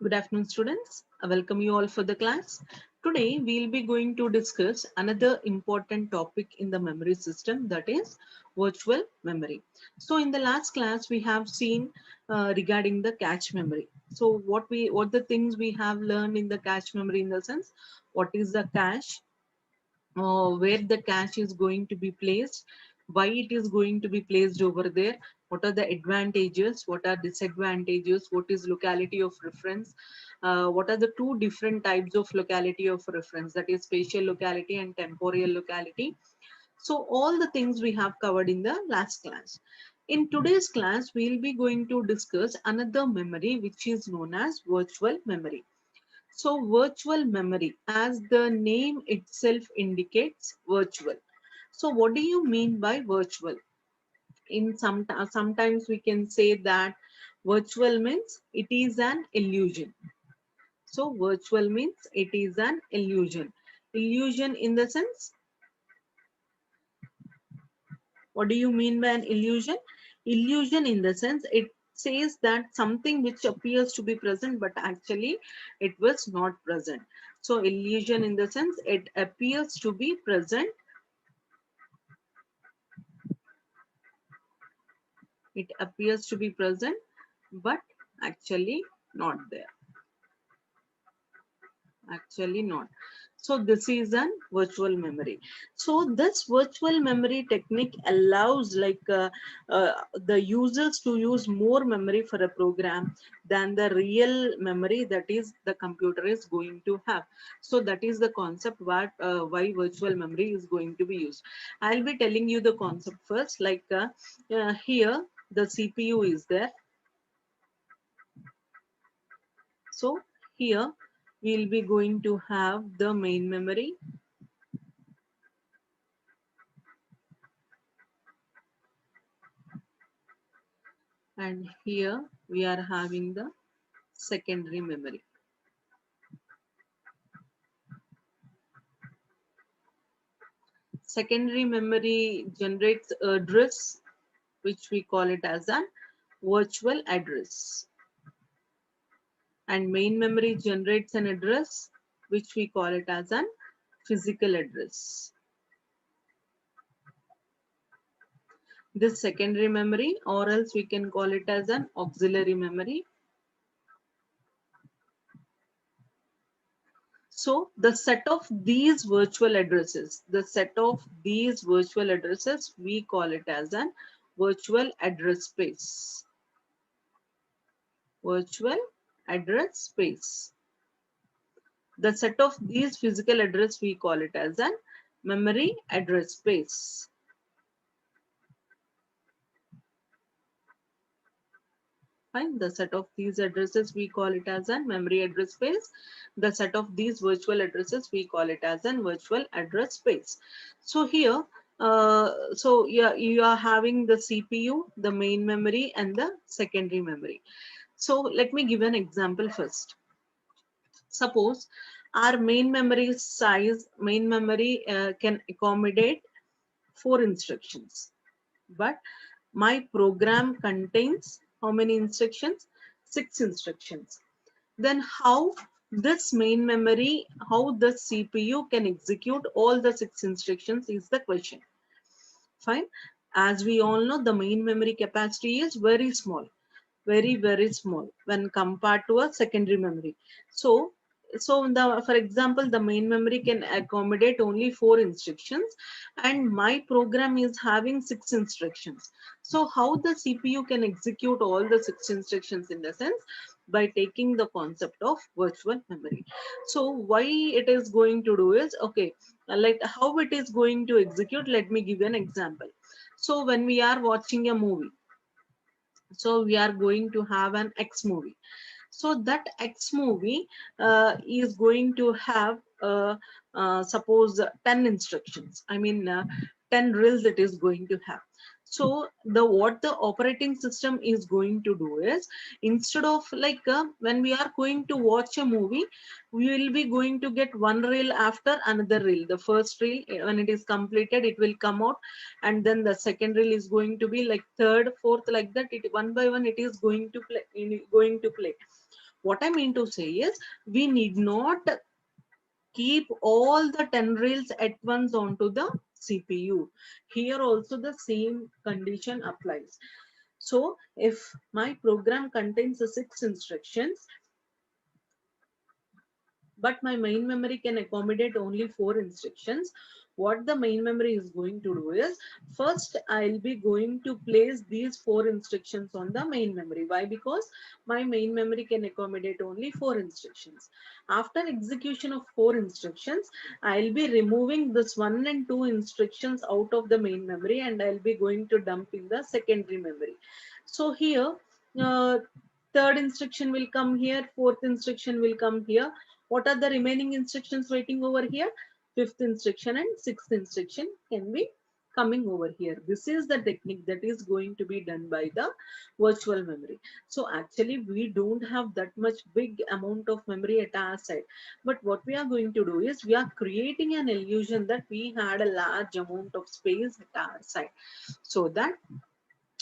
Good afternoon, students. I welcome you all for the class. Today, we'll be going to discuss another important topic in the memory system, that is virtual memory. So, in the last class, we have seen regarding the cache memory. So, what the things we have learned in the cache memory, in the sense, what is the cache, where the cache is going to be placed, why it is going to be placed over there, what are the advantages, what are disadvantages, what is locality of reference, what are the two different types of locality of reference, that is spatial locality and temporal locality. So all the things we have covered in the last class. In today's class, we'll be going to discuss another memory which is known as virtual memory. So virtual memory, as the name itself indicates, virtual. So what do you mean by virtual? In sometimes we can say that virtual means it is an illusion. So virtual means it is an illusion. Illusion in the sense, what do you mean by an illusion? Illusion in the sense it says that something which appears to be present but actually it was not present. So illusion in the sense it appears to be present. It appears to be present but actually not there. Actually not. So this is an virtual memory. So this virtual memory technique allows the users to use more memory for a program than the real memory that is the computer is going to have. So that is the concept why virtual memory is going to be used. I'll be telling you the concept first. Here the CPU is there. So here we'll be going to have the main memory, and here we are having the secondary memory. Secondary memory generates address, which we call it as a virtual address, and main memory generates an address which we call it as an physical address. This secondary memory, or else we can call it as an auxiliary memory. So the set of these virtual addresses, we call it as an virtual address space. Virtual address space. The set of these physical address, we call it as an memory address space. Fine. The set of these addresses, we call it as an memory address space. The set of these virtual addresses, we call it as an virtual address space. So here, yeah, you are having the CPU, the main memory, and the secondary memory. So let me give an example first. Suppose our main memory can accommodate 4 instructions, but my program contains how many instructions? 6 instructions. Then how this main memory, how the CPU can execute all the 6 instructions is the question. Fine. As we all know, the main memory capacity is very small, very small when compared to a secondary memory. For example, the main memory can accommodate only 4 instructions, and my program is having 6 instructions. So how the CPU can execute all the 6 instructions? In the sense, by taking the concept of virtual memory. So why it is going to do is, okay, like how it is going to execute, let me give you an example. So when we are watching a movie, so we are going to have an X movie. So that X movie is going to have suppose 10 instructions. I mean 10 drills it is going to have. So what the operating system is going to do is, instead of when we are going to watch a movie, we will be going to get one reel after another reel. The first reel, when it is completed, it will come out, and then the second reel is going to be like third, fourth, like that. It one by one it is going to play. What I mean to say is we need not keep all the 10 rails at once onto the CPU. Here also the same condition applies. So if my program contains the 6 instructions, but my main memory can accommodate only 4 instructions, what the main memory is going to do is, first I'll be going to place these 4 instructions on the main memory. Why? Because my main memory can accommodate only 4 instructions. After execution of 4 instructions, I'll be removing this 1 and 2 instructions out of the main memory, and I'll be going to dump in the secondary memory. So here, uh, third instruction will come here, fourth instruction will come here. What are the remaining instructions waiting over here? Fifth instruction and sixth instruction can be coming over here. This is the technique that is going to be done by the virtual memory. So actually we don't have that much big amount of memory at our side, but what we are going to do is we are creating an illusion that we had a large amount of space at our side, so that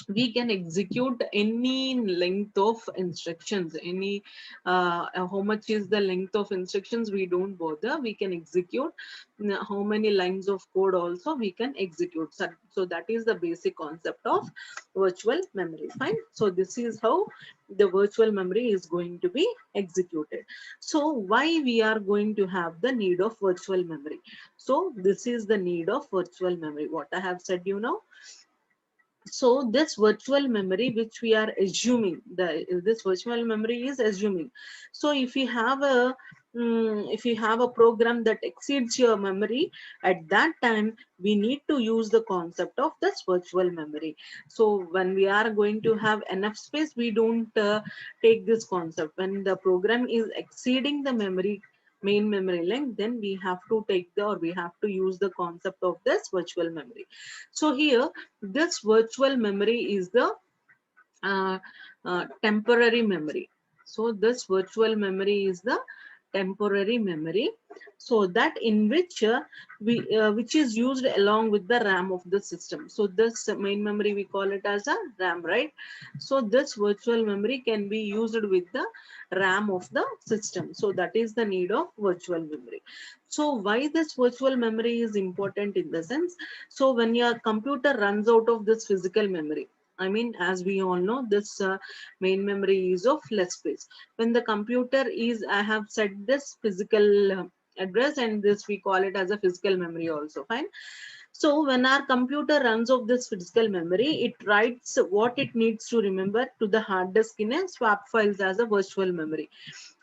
we can execute any length of instructions, any how much is the length of instructions, we don't bother, we can execute how many lines of code also we can execute. So that is the basic concept of virtual memory. Fine. So this is how the virtual memory is going to be executed. So why we are going to have the need of virtual memory? So this is the need of virtual memory, what I have said, you know. So this virtual memory which we are assuming, this virtual memory is assuming. So if you have a if you have a program that exceeds your memory, at that time we need to use the concept of this virtual memory. So when we are going to have enough space, we don't take this concept. When the program is exceeding the memory, main memory length, then we have to take the, or we have to use the concept of this virtual memory. So here this virtual memory is the uh, temporary memory. So this virtual memory is the temporary memory, so that in which which is used along with the RAM of the system. So this main memory we call it as a RAM, right? So this virtual memory can be used with the RAM of the system. So that is the need of virtual memory. So why this virtual memory is important in the sense, so when your computer runs out of this physical memory, I mean, as we all know, this main memory is of less space. When the computer is, I have said this physical address, and this we call it as a physical memory also. Fine. So when our computer runs off this physical memory, it writes what it needs to remember to the hard disk in a swap files as a virtual memory.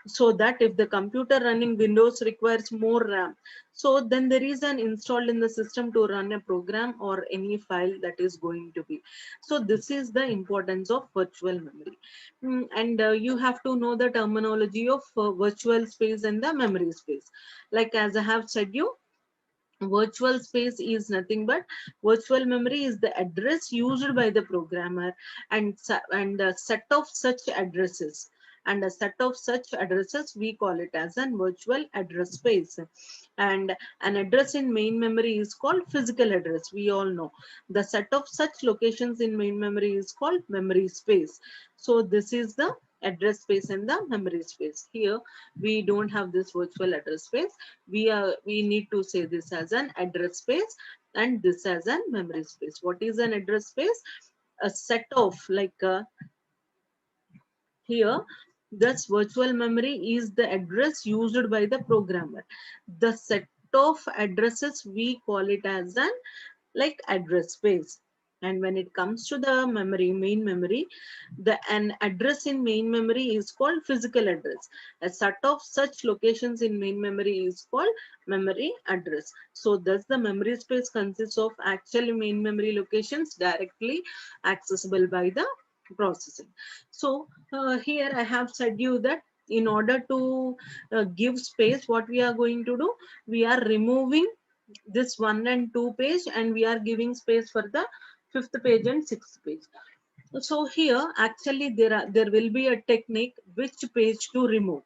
So that if the computer running Windows requires more RAM, so then there is an installed in the system to run a program or any file that is going to be. So this is the importance of virtual memory. And you have to know the terminology of virtual space and the memory space. Like as I have said you, virtual space is nothing but, virtual memory is the address used by the programmer, and a set of such addresses, and a set of such addresses we call it as an virtual address space. And an address in main memory is called physical address, we all know. The set of such locations in main memory is called memory space. So this is the address space and the memory space. Here we don't have this virtual address space, we need to say this as an address space and this as an memory space. What is an address space? A set of, like here this virtual memory is the address used by the programmer. The set of addresses we call it as an, like, address space. And when it comes to the memory, main memory, an address in main memory is called physical address. A set of such locations in main memory is called memory address. So thus the memory space consists of actual main memory locations directly accessible by the processing. So here I have said you that in order to give space, what we are going to do, we are removing this 1 and 2 page, and we are giving space for the 5th page and 6th page. So here actually there will be a technique which page to remove.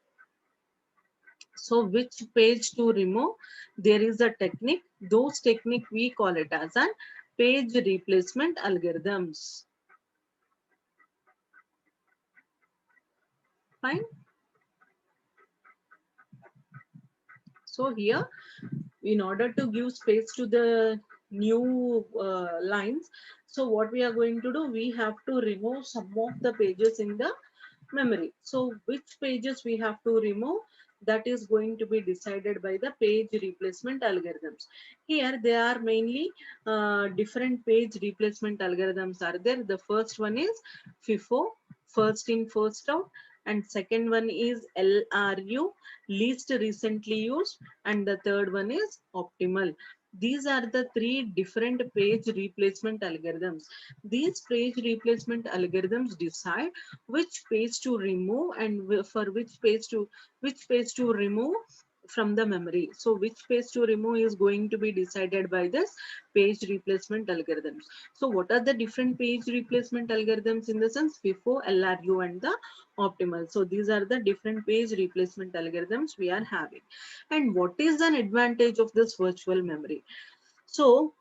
So which page to remove, there is a technique. Those technique we call it as an page replacement algorithms. Fine. So here, in order to give space to the new lines, so what we are going to do, we have to remove some of the pages in the memory. So which pages we have to remove, that is going to be decided by the page replacement algorithms. Here they are mainly different page replacement algorithms are there. The first one is FIFO, first in first out, and second one is LRU, least recently used, and the third one is optimal. These are the three different page replacement algorithms. These page replacement algorithms decide which page to remove and for which page to remove from the memory. So which page to remove is going to be decided by this page replacement algorithms. So what are the different page replacement algorithms in the sense FIFO, LRU, and the optimal? So these are the different page replacement algorithms we are having. And what is an advantage of this virtual memory? So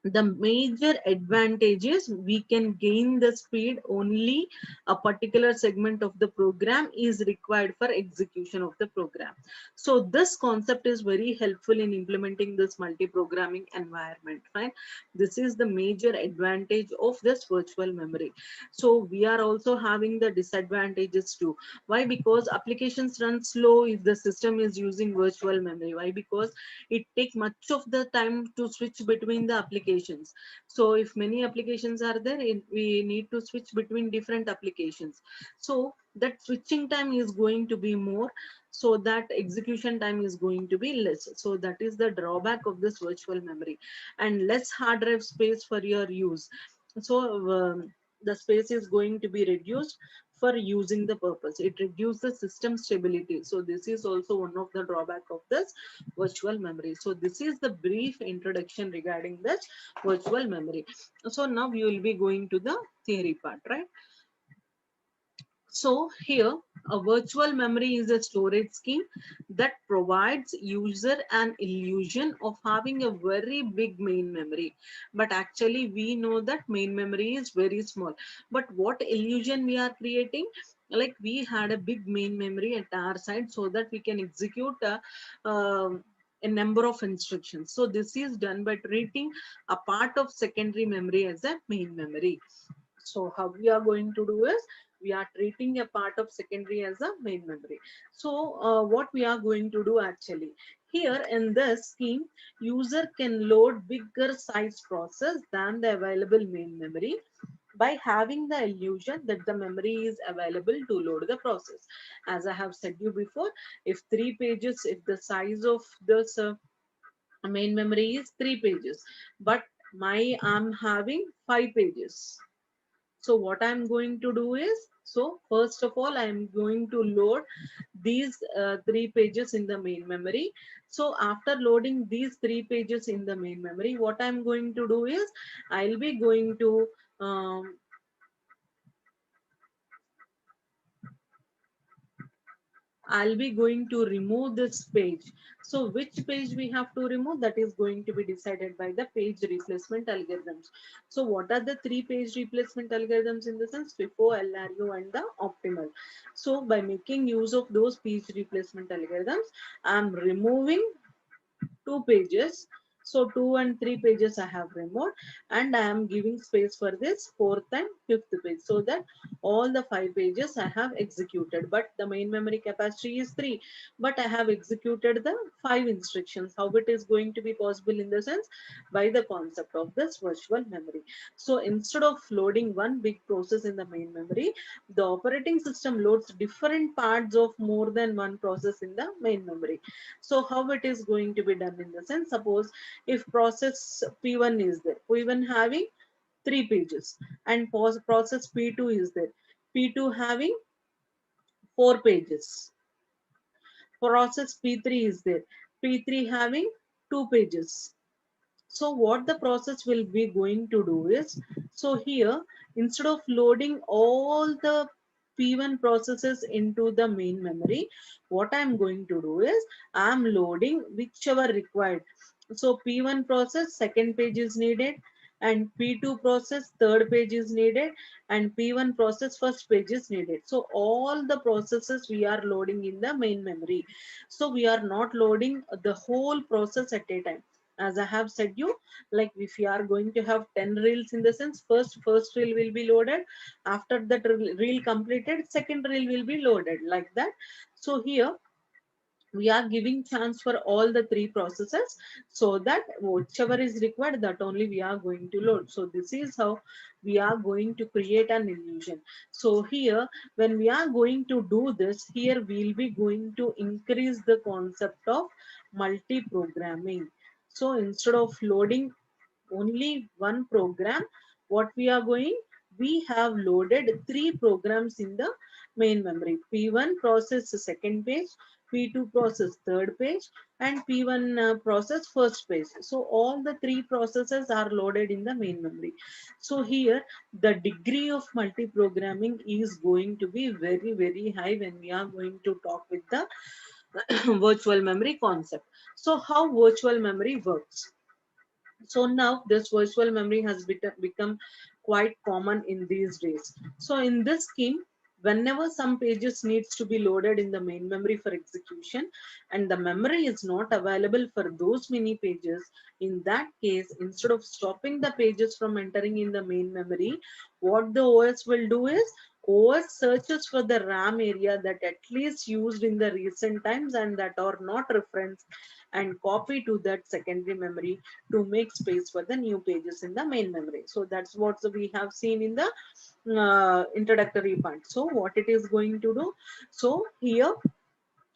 the major advantage is we can gain the speed only a particular segment of the program is required for execution of the program. So this concept is very helpful in implementing this multi-programming environment, right? This is the major advantage of this virtual memory. So we are also having the disadvantages too. Why? Because applications run slow if the system is using virtual memory. Why? Because it takes much of the time to switch between the applications. So if many applications are there, we need to switch between different applications. So that switching time is going to be more, so that execution time is going to be less. So that is the drawback of this virtual memory, and less hard drive space for your use. So the space is going to be reduced for using the purpose. It reduces the system stability. So this is also one of the drawback of this virtual memory. So this is the brief introduction regarding this virtual memory. So now we will be going to the theory part, right? So here, a virtual memory is a storage scheme that provides user an illusion of having a very big main memory. But actually we know that main memory is very small. But what illusion we are creating? Like we had a big main memory at our side so that we can execute a number of instructions. So this is done by treating a part of secondary memory as a main memory. So how we are going to do is, we are treating a part of secondary as a main memory. So what we are going to do actually, here in this scheme, user can load bigger size process than the available main memory by having the illusion that the memory is available to load the process. As I have said you before, if 3 pages, if the size of this main memory is 3 pages, but I'm having 5 pages. So what I'm going to do is, so first of all, I'm going to load these 3 pages in the main memory. So after loading these 3 pages in the main memory, what I'm going to do is, I'll be going to um, I'll be going to remove this page. So which page we have to remove, that is going to be decided by the page replacement algorithms. So what are the 3 page replacement algorithms in the sense FIFO, LRU, and the optimal? So by making use of those page replacement algorithms, I'm removing 2 pages. So 2 and 3 pages I have removed, and I am giving space for this fourth and fifth page, so that all the 5 pages I have executed. But the main memory capacity is 3, but I have executed the 5 instructions. How it is going to be possible in the sense, by the concept of this virtual memory. So instead of loading one big process in the main memory, the operating system loads different parts of more than one process in the main memory. So how it is going to be done in the sense, suppose if process P1 is there, P1 having 3 pages, and process P2 is there, P2 having 4 pages, process P3 is there, P3 having 2 pages. So what the process will be going to do is, so here instead of loading all the P1 processes into the main memory, what I'm going to do is, I'm loading whichever required. So P1 process, second page is needed, and P2 process third page is needed, and P1 process first page is needed. So all the processes we are loading in the main memory. So we are not loading the whole process at a time. As I have said you, like if you are going to have 10 reels, in the sense first reel will be loaded, after that reel completed, second reel will be loaded, like that. So here we are giving chance for all the three processes, so that whichever is required, that only we are going to load. So this is how we are going to create an illusion. So here when we are going to do this, here we'll be going to increase the concept of multi-programming. So instead of loading only one program, what we are going, we have loaded three programs in the main memory. P1 process second page, P2 process third page, and P1 process first page. So all the three processes are loaded in the main memory. So here the degree of multi-programming is going to be very, very high when we are going to talk with the virtual memory concept. So how virtual memory works? So now this virtual memory has become quite common in these days. So in this scheme, whenever some pages needs to be loaded in the main memory for execution, and the memory is not available for those many pages, in that case, instead of stopping the pages from entering in the main memory, what the OS will do is, OS searches for the RAM area that at least used in the recent times and that are not referenced, and copy to that secondary memory to make space for the new pages in the main memory. So that's what we have seen in the introductory part. So what it is going to do, so here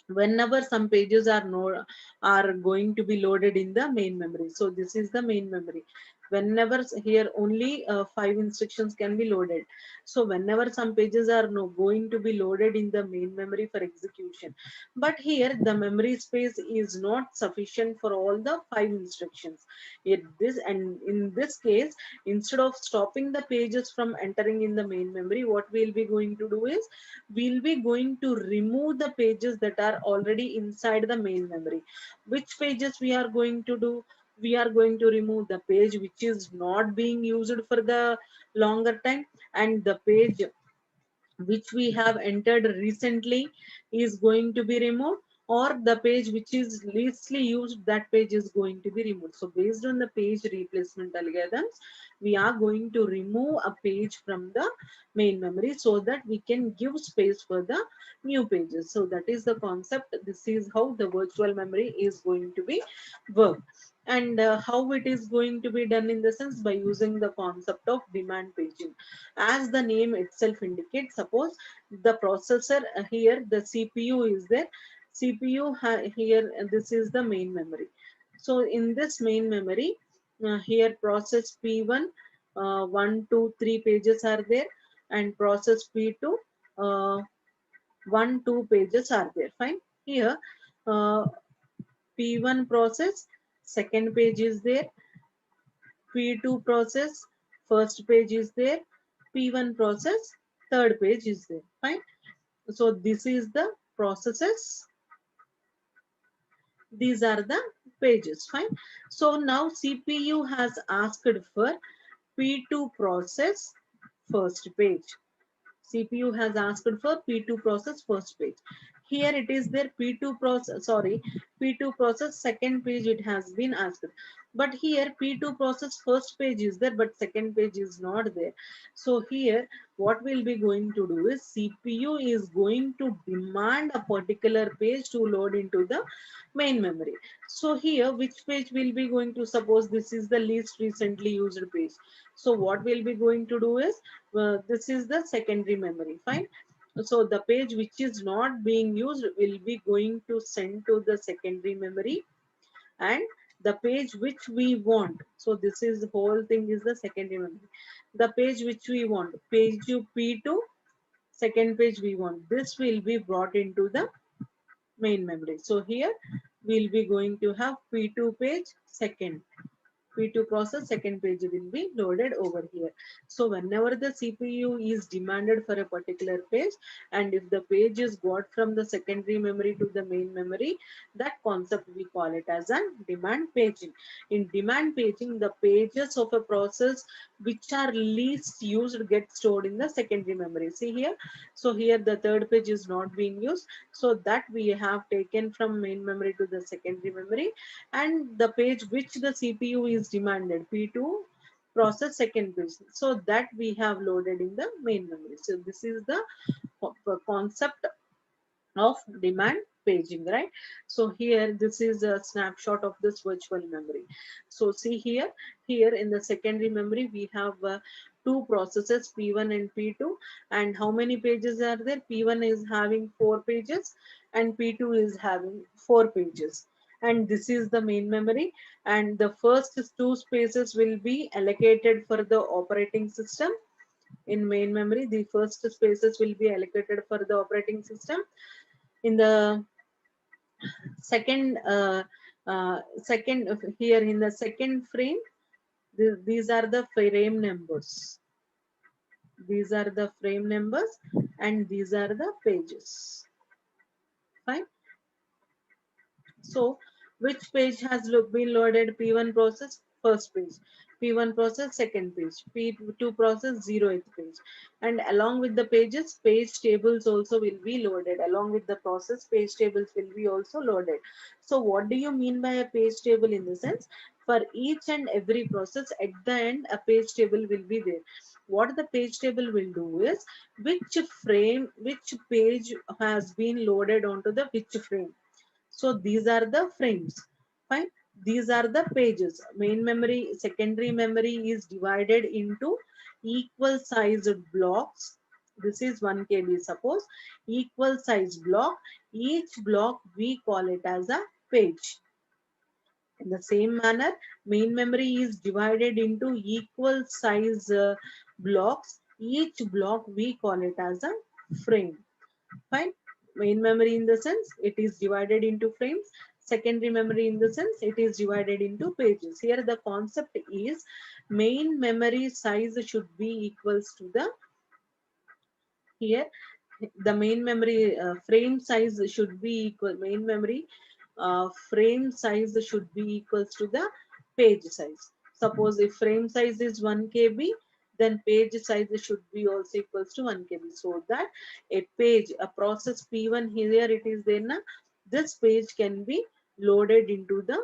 whenever some pages are are going to be loaded in the main memory, so this is the main memory. Whenever here only 5 instructions can be loaded, so whenever some pages are going to be loaded in the main memory for execution, but here the memory space is not sufficient for all the 5 instructions. In this case, instead of stopping the pages from entering in the main memory, what we'll be going to do is, we'll be going to remove the pages that are already inside the main memory. Which pages we are going to do? We are going to remove the page which is not being used for the longer time, and the page which we have entered recently is going to be removed, or the page which is leastly used, that page is going to be removed. So based on the page replacement algorithms, we are going to remove a page from the main memory so that we can give space for the new pages. So that is the concept. This is how the virtual memory is going to be worked. And how it is going to be done, in the sense by using the concept of demand paging. As the name itself indicates, suppose the processor here, the CPU is there. CPU here, this is the main memory. So in this main memory, here process P1, 1, 2, 3 pages are there, and process P2, 1, 2 pages are there. Fine. Here, uh, P1 process, second page is there. P2 process, first page is there. P1 process, third page is there. Fine. So this is the processes. These are the pages. Fine. So now CPU has asked for P2 process first page. CPU has asked for P2 process first page. Here it is there P2 process, sorry, P2 process second page it has been asked. But here P2 process first page is there, but second page is not there. So here what we'll be going to do is, CPU is going to demand a particular page to load into the main memory. So here which page will be going to, suppose this is the least recently used page. So what we'll be going to do is, this is the secondary memory. Fine. So the page which is not being used will be going to send to the secondary memory, and the page which we want, so this is the whole thing is the secondary memory. The page which we want, page P2, second page we want, this will be brought into the main memory. So here we'll be going to have P2 page second, P2 process, second page will be loaded over here. So whenever the CPU is demanded for a particular page, and if the page is got from the secondary memory to the main memory, that concept we call it as a demand paging. In demand paging, the pages of a process which are least used get stored in the secondary memory. See here, so here the third page is not being used, so that we have taken from main memory to the secondary memory, and the page which the CPU is demanded, P2 process second page, so that we have loaded in the main memory. So this is the concept of demand paging, right? So here this is a snapshot of this virtual memory. So see here, here in the secondary memory we have two processes, P1 and P2, and how many pages are there? P1 is having 4 pages and P2 is having 4 pages, and this is the main memory, and the first two spaces will be allocated for the operating system. In main memory, the first spaces will be allocated for the operating system. In the second second here in the second frame, these are the frame numbers, these are the frame numbers, and these are the pages. Fine. So which page has been loaded? P1 process first page, P1 process second page, P2 process 0th page, and along with the pages, page tables also will be loaded. Along with the process, page tables will be also loaded. So what do you mean by a page table? In the sense, for each and every process at the end a page table will be there. What the page table will do is, which frame, which page has been loaded onto the which frame. So these are the frames. Fine. These are the pages. Main memory, secondary memory is divided into equal sized blocks. This is 1 KB. Suppose equal size block. Each block we call it as a page. In the same manner, main memory is divided into equal size blocks. Each block we call it as a frame. Fine. Main memory in the sense it is divided into frames. Secondary memory in the sense it is divided into pages. Here the concept is main memory size should be equals to the, here the main memory frame size should be equal, main memory frame size should be equals to the page size. Suppose if frame size is 1 KB, then page size should be also equals to 1 KB, so that a page, a process P1, here it is there na, this page can be loaded into the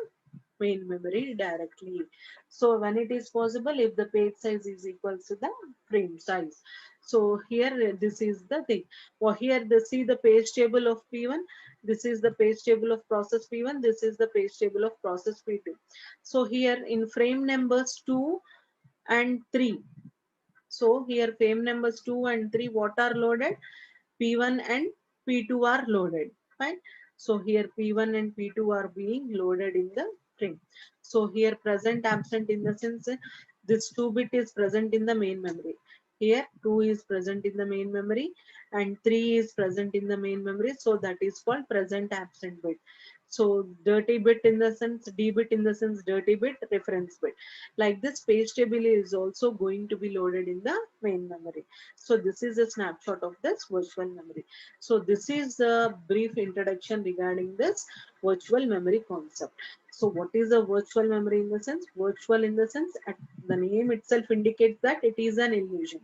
main memory directly. So when it is possible, if the page size is equal to the frame size. So here this is the thing. Well, here they see the page table of P1. This is the page table of process P1. This is the page table of process P2. So here in frame numbers 2 and 3. So here frame numbers 2 and 3, what are loaded? P1 and P2 are loaded. Fine. So here P1 and P2 are being loaded in the frame. So here present absent in the sense this 2 bit is present in the main memory. Here 2 is present in the main memory and 3 is present in the main memory. So that is called present absent bit. So dirty bit in the sense, D bit in the sense dirty bit, reference bit. Like this page table is also going to be loaded in the main memory. So this is a snapshot of this virtual memory. So this is a brief introduction regarding this virtual memory concept. So what is a virtual memory in the sense? Virtual in the sense, at the name itself indicates that it is an illusion.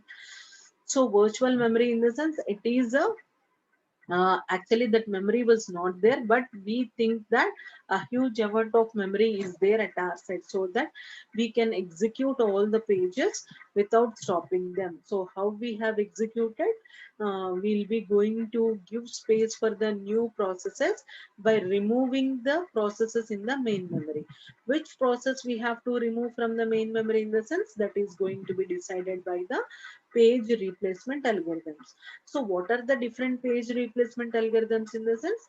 So virtual memory in the sense, it is a actually that memory was not there, but we think that a huge amount of memory is there at our side, so that we can execute all the pages without stopping them. So how we have executed, we'll be going to give space for the new processes by removing the processes in the main memory. Which process we have to remove from the main memory in the sense, that is going to be decided by the page replacement algorithms. So what are the different page replacement algorithms in the sense?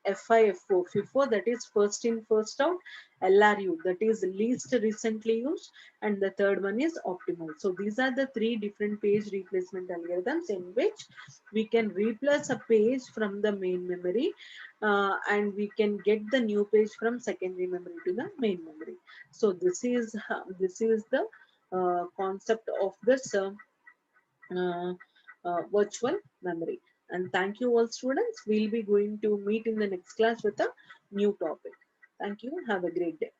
FIFO, FIFO, that is first in first out, LRU, that is least recently used, and the third one is optimal. So these are the three different page replacement algorithms in which we can replace a page from the main memory, and we can get the new page from secondary memory to the main memory. So this is the concept of this uh, virtual memory. And thank you all students. We'll be going to meet in the next class with a new topic. Thank you. Have a great day.